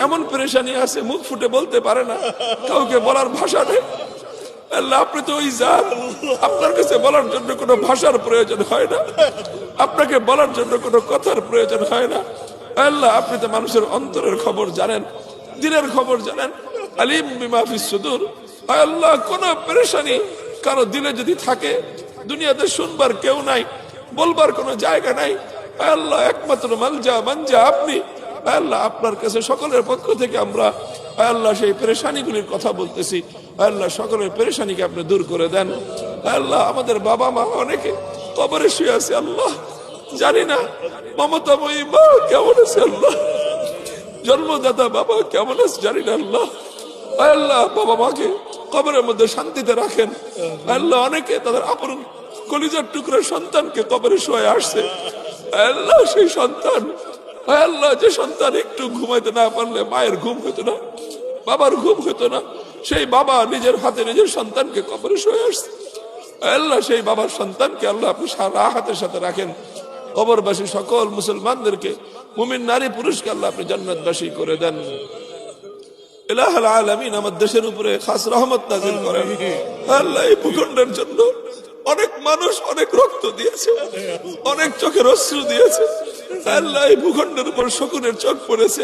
এমন পেরেশানি আছে, মুখ ফুটে বলতে পারে না, কাউকে বলার ভাষা নেই। আল্লাহ আপনি তো ওই জাত, আপনার কাছে বলার জন্য কোনো ভাষার প্রয়োজন হয় না, আপনাকে বলার জন্য কোনো কথার প্রয়োজন হয় না। আল্লাহ আপনি তো মানুষের অন্তরের খবর জানেন, দিনের খবর জানেন। আলিম বিমা ফিস সুদূর। আল্লাহ কোন পেরেশানি কারো দিলে যদি থাকে, দুনিয়াতে শুনবার কেউ নাই, বলবার কোনো জায়গা নাই, আল্লাহ একমাত্র মালজা মানজা আপনি। আল্লাহ আপনার কাছে সকলের পক্ষ থেকে আমরা আল্লাহ সেই পেরেশানিগুলির কথা বলতেছি। আল্লাহ সকলের পেরেশানিকে আপনি দূর করে দেন। আল্লাহ আমাদের বাবা মা অনেকে কবরে শুয়ে আছে, আল্লাহ জানি না মমতাময়ী মা কেমন আছে, আল্লাহ জন্মদাতা বাবা কেমন আছে জানি না। আল্লাহ আল্লাহ বাবা মাকে কবরের মধ্যে শান্তিতে রাখেন। আল্লাহ অনেকে তাদের আপন কলিজার টুকরা সন্তানকে কবরে শুয়ে আসছে, আল্লাহ সেই সন্তান, আল্লাহ যে সন্তান একটু ঘুমাইতে না পারলে মায়ের ঘুম হতো না, বাবার ঘুম হতো না, সেই বাবা নিজের হাতে নিজের সন্তানকে কবরে শুয়ে আসছে। আল্লাহ সেই বাবার সন্তানকে আল্লাহ আপনি সারা হাতের সাথে রাখেন। কবরবাসী সকল মুসলমানদেরকে, মুমিন নারী পুরুষকে আল্লাহ আপনি জান্নাতবাসী করে দেন। ইলাহুল আলামিন আমার দেশের উপরে খাস রহমত নাযিল করেন। আল্লাহ এই ভূখণ্ডের জন্য অনেক মানুষ অনেক রক্ত দিয়েছে, অনেক চোখের অশ্রু দিয়েছে। আল্লাহ এই ভূখণ্ডের উপর শকুনের চোখ পড়েছে।